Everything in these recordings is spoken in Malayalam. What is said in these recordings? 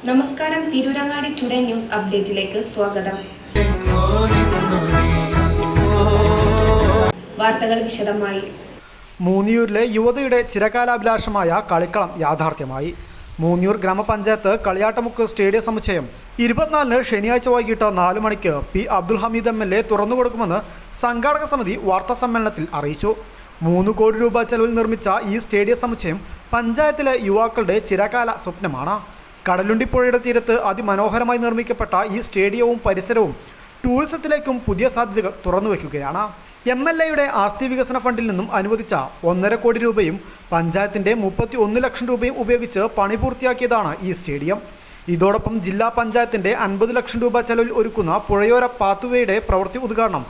നമസ്കാരം. തിരൂരങ്ങാടി ടുഡേ ന്യൂസ് അപ്ഡേറ്റിലേക്ക് സ്വാഗതം. വാർത്തകൾ വിശദമായി. മൂന്നിയൂരിലെ യുവതിയുടെ ചിരകാലാഭിലാഷമായ കളിക്കളം യാഥാർത്ഥ്യമായി. മൂന്നിയൂർ ഗ്രാമപഞ്ചായത്ത് കളിയാട്ടമുക്ക് സ്റ്റേഡിയം സമുച്ചയം 24-ന് ശനിയാഴ്ച വൈകിട്ട് 4 മണിക്ക് പി അബ്ദുൽ ഹമീദ് MLA തുറന്നുകൊടുക്കുമെന്ന് സംഘാടക സമിതി വാർത്താസമ്മേളനത്തിൽ അറിയിച്ചു. 3 കോടി രൂപ ചെലവിൽ നിർമ്മിച്ച ഈ സ്റ്റേഡിയം സമുച്ചയം പഞ്ചായത്തിലെ യുവാക്കളുടെ ചിരകാല സ്വപ്നമാണ്. കടലുണ്ടി പുഴയുടെ തീരത്ത് അതിമനോഹരമായി നിർമ്മിക്കപ്പെട്ട ഈ സ്റ്റേഡിയവും പരിസരവും ടൂറിസത്തിലേക്കും പുതിയ സാധ്യതകൾ തുറന്നുവെക്കുകയാണ്. MLAയുടെ ആസ്തി വികസന ഫണ്ടിൽ നിന്നും അനുവദിച്ച 1.5 കോടി രൂപയും പഞ്ചായത്തിൻ്റെ 31 ലക്ഷം രൂപയും ഉപയോഗിച്ച് പണി പൂർത്തിയാക്കിയതാണ് ഈ സ്റ്റേഡിയം. ഇതോടൊപ്പം ജില്ലാ പഞ്ചായത്തിൻ്റെ 50 ലക്ഷം രൂപ ചെലവിൽ ഒരുക്കുന്ന പുഴയോര പാത്തുവേയുടെ പ്രവൃത്തി ഉദ്ഘാടനം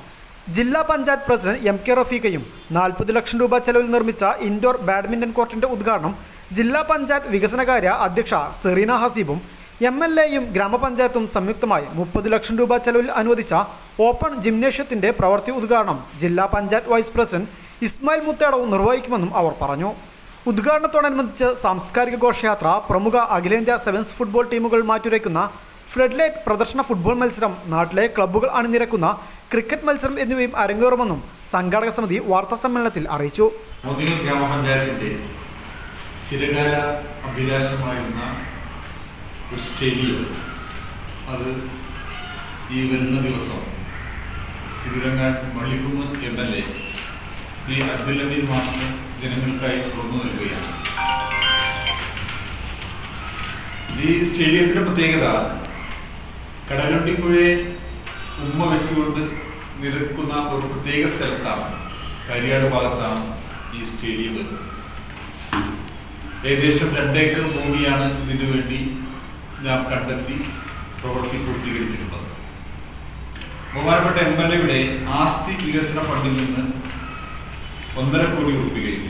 ജില്ലാ പഞ്ചായത്ത് പ്രസിഡന്റ് MK റഫീഖയും 40 ലക്ഷം രൂപ ചെലവിൽ നിർമ്മിച്ച ഇൻഡോർ ബാഡ്മിൻ്റൺ കോർട്ടിൻ്റെ ഉദ്ഘാടനം ജില്ലാ പഞ്ചായത്ത് വികസനകാര്യ അധ്യക്ഷ സെറീന ഹസീബും MLAയും ഗ്രാമപഞ്ചായത്തും സംയുക്തമായി 30 ലക്ഷം രൂപ ചെലവിൽ അനുവദിച്ച ഓപ്പൺ ജിംനേഷ്യത്തിൻ്റെ പ്രവൃത്തി ഉദ്ഘാടനം ജില്ലാ പഞ്ചായത്ത് വൈസ് പ്രസിഡന്റ് ഇസ്മായിൽ മുത്തേടവും നിർവഹിക്കുമെന്നും അവർ പറഞ്ഞു. ഉദ്ഘാടനത്തോടനുബന്ധിച്ച് സാംസ്കാരിക ഘോഷയാത്ര, പ്രമുഖ അഖിലേന്ത്യാ സെവൻസ് ഫുട്ബോൾ ടീമുകൾ മാറ്റുരയ്ക്കുന്ന ഫ്ലഡ് ലൈറ്റ് പ്രദർശന ഫുട്ബോൾ മത്സരം, നാട്ടിലെ ക്ലബ്ബുകൾ അണിനിരക്കുന്ന ക്രിക്കറ്റ് മത്സരം എന്നിവയും അരങ്ങേറുമെന്നും സംഘാടക സമിതി വാർത്താസമ്മേളനത്തിൽ അറിയിച്ചു. ഗ്രാമപഞ്ചായത്തിന്റെ ചിരകാല അഭിലാഷമായിരുന്ന ഒരു സ്റ്റേഡിയം അത് ഈ വരുന്ന ദിവസം തിരുരങ്ങാടി മള്ളിക്കുന്ന് MLA ശ്രീ അബ്ദുൽ ഹമീദ് മാസ്റ്റർ ജനങ്ങൾക്കായി തുറന്നു നൽകുകയാണ്. ഈ സ്റ്റേഡിയത്തിൻ്റെ പ്രത്യേകത കടലുണ്ടിപ്പുഴയെ ഉമ്മ വെച്ചുകൊണ്ട് നിരക്കുന്ന ഒരു പ്രത്യേക സ്ഥലത്താണ്, കരിയാട് ഭാഗത്താണ് ഈ സ്റ്റേഡിയം വരുന്നത്. ഏകദേശം 2 ഏക്കർ ഭൂമിയാണ് ഇതിനു വേണ്ടി നാം കണ്ടെത്തി പ്രവൃത്തി പൂർത്തീകരിച്ചിട്ടുള്ളത്. ബഹുമാനപ്പെട്ട MLAയുടെ ആസ്തി വികസന ഫണ്ടിൽ നിന്ന് 1.5 കോടി രൂപയും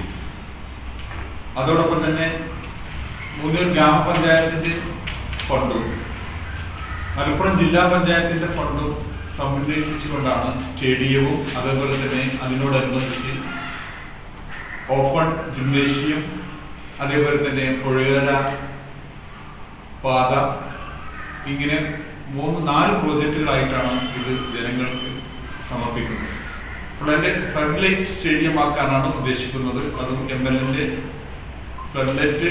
അതോടൊപ്പം തന്നെ മൂന്നിയൂർ ഗ്രാമപഞ്ചായത്തിൻ്റെ ഫണ്ടും മലപ്പുറം ജില്ലാ പഞ്ചായത്തിൻ്റെ ഫണ്ടും സംയോജിപ്പിച്ചുകൊണ്ടാണ് സ്റ്റേഡിയവും അതേപോലെ തന്നെ അതിനോടനുബന്ധിച്ച് ഓപ്പൺ ജിംനേഷ്യം, അതേപോലെ തന്നെ പുഴയോര പാത, ഇങ്ങനെ 3-4 പ്രോജക്റ്റുകളായിട്ടാണ് ഇത് ജനങ്ങൾക്ക് സമർപ്പിക്കുന്നത്. അപ്പോൾ അതിൻ്റെ ഫ്ലഡ് ലൈറ്റ് സ്റ്റേഡിയം ആക്കാനാണ് ഉദ്ദേശിക്കുന്നത്. അതും MLAൻ്റെ ഫ്ലഡ് ലൈറ്റ്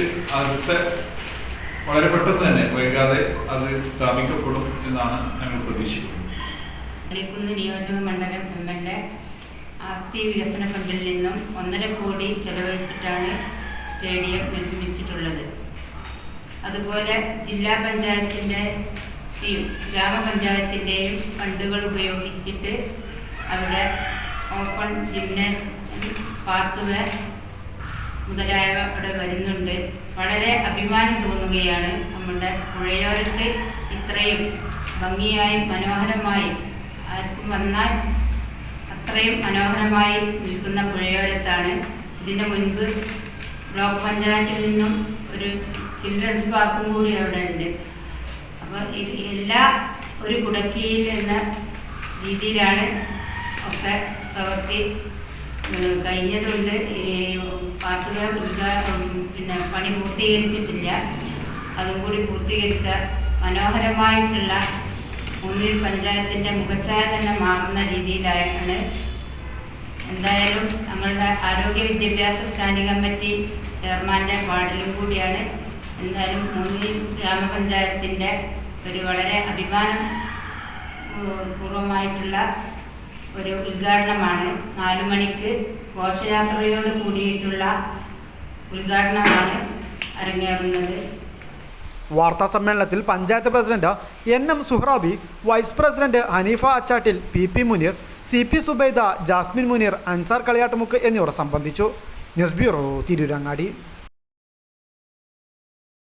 വളരെ പെട്ടെന്ന് തന്നെ വൈകാതെ അത് സ്ഥാപിക്കപ്പെടും എന്നാണ് ഞങ്ങൾ പ്രതീക്ഷിക്കുന്നത്. നിയോജക മണ്ഡലം MLA ആസ്തി വികസന ഫണ്ടിൽ നിന്നും 1.5 കോടി ചെലവഴിച്ചിട്ടാണ് സ്റ്റേഡിയം നിർമ്മിച്ചിട്ടുള്ളത്. അതുപോലെ ജില്ലാ പഞ്ചായത്തിൻ്റെയും ഗ്രാമപഞ്ചായത്തിൻ്റെയും ഫണ്ടുകൾ ഉപയോഗിച്ചിട്ട് അവിടെ ഓപ്പൺ ജിംനേഷ്യം, പാത്തുവേ മുതലായവ അവിടെ വരുന്നുണ്ട്. വളരെ അഭിമാനം തോന്നുകയാണ്. നമ്മുടെ പുഴയോരത്ത് ഇത്രയും ഭംഗിയായി മനോഹരമായി ആർക്കും വന്നാൽ അത്രയും മനോഹരമായി നിൽക്കുന്ന പുഴയോരത്താണ്. ഇതിൻ്റെ മുൻപ് ബ്ലോക്ക് പഞ്ചായത്തിൽ നിന്നും ഒരു ചിൽഡ്രൻസ് പാർക്കും കൂടി അവിടെ ഉണ്ട്. അപ്പോൾ എല്ലാ ഒരു കുടക്കീഴിൽ എന്ന രീതിയിലാണ് ഒക്കെ പ്രവൃത്തി കഴിഞ്ഞതുകൊണ്ട് പാത്തുവേ പിന്നെ പണി പൂർത്തീകരിച്ചിട്ടില്ല. അതും കൂടി പൂർത്തീകരിച്ച മനോഹരമായിട്ടുള്ള മൂന്നിയൂർ പഞ്ചായത്തിൻ്റെ മുഖച്ഛായ തന്നെ മാറുന്ന രീതിയിലായിട്ടാണ്. എന്തായാലും ഞങ്ങളുടെ ആരോഗ്യ വിദ്യാഭ്യാസ സ്റ്റാൻഡിംഗ് കമ്മിറ്റി ചെയർമാൻ്റെ വാർഡിലും കൂടിയാണ്. എന്തായാലും മൂന്നിയൂർ ഗ്രാമപഞ്ചായത്തിൻ്റെ ഒരു വളരെ അഭിമാനം പൂർവമായിട്ടുള്ള ഒരു ഉദ്ഘാടനമാണ്. 4 മണിക്ക് ഘോഷയാത്രയോട് കൂടിയിട്ടുള്ള ഉദ്ഘാടനമാണ് അരങ്ങേറുന്നത്. വാർത്താ സമ്മേളനത്തിൽ panchayat president NM Suhrabi, vice president Haneefa Achattil, PP Muneer, CP Subaida, Jasmin Muneer, Ansar Kaliyattamukku എന്നിവർ സംബന്ധിച്ചു. News bureau, Tirurangadi.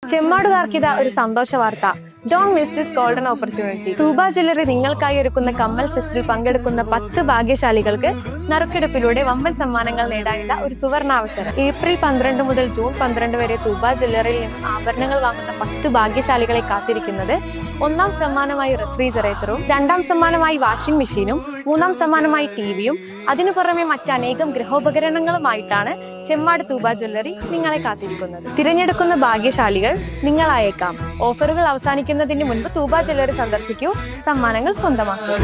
ചെമ്മാടുകാർക്കിത ഒരു സന്തോഷ വാർത്ത. Don't miss this golden opportunity. Thuba jewellery നിങ്ങൾക്കായി ഒരുക്കുന്ന കമ്മൽ ഫെസ്റ്റിൽ പങ്കെടുക്കുന്ന 10 ഭാഗ്യശാലികൾക്ക് നറുക്കെടുപ്പിലൂടെ വമ്പൻ സമ്മാനങ്ങൾ നേടാനുള്ള ഒരു സുവർണാവസരം. ഏപ്രിൽ 12 മുതൽ ജൂൺ 12 വരെ തൂബ ജ്വല്ലറിയിൽ നിന്നും ആഭരണങ്ങൾ വാങ്ങുന്ന 10 ഭാഗ്യശാലികളെ കാത്തിരിക്കുന്നത് 1ാം സമ്മാനമായി റെഫ്രിജറേറ്ററും, 2ാം സമ്മാനമായി വാഷിംഗ് മെഷീനും, 3ാം സമ്മാനമായി TV യും, അതിനു പുറമെ മറ്റനേകം ഗൃഹോപകരണങ്ങളുമായിട്ടാണ് ചെമ്മാട് തൂബ ജ്വല്ലറി നിങ്ങളെ കാത്തിരിക്കുന്നത്. തിരഞ്ഞെടുക്കുന്ന ഭാഗ്യശാലികൾ നിങ്ങളായേക്കാം. ഓഫറുകൾ അവസാനിക്കുന്നതിന് മുൻപ് തൂബ ജ്വല്ലറി സന്ദർശിക്കൂ, സമ്മാനങ്ങൾ സ്വന്തമാക്കൂ.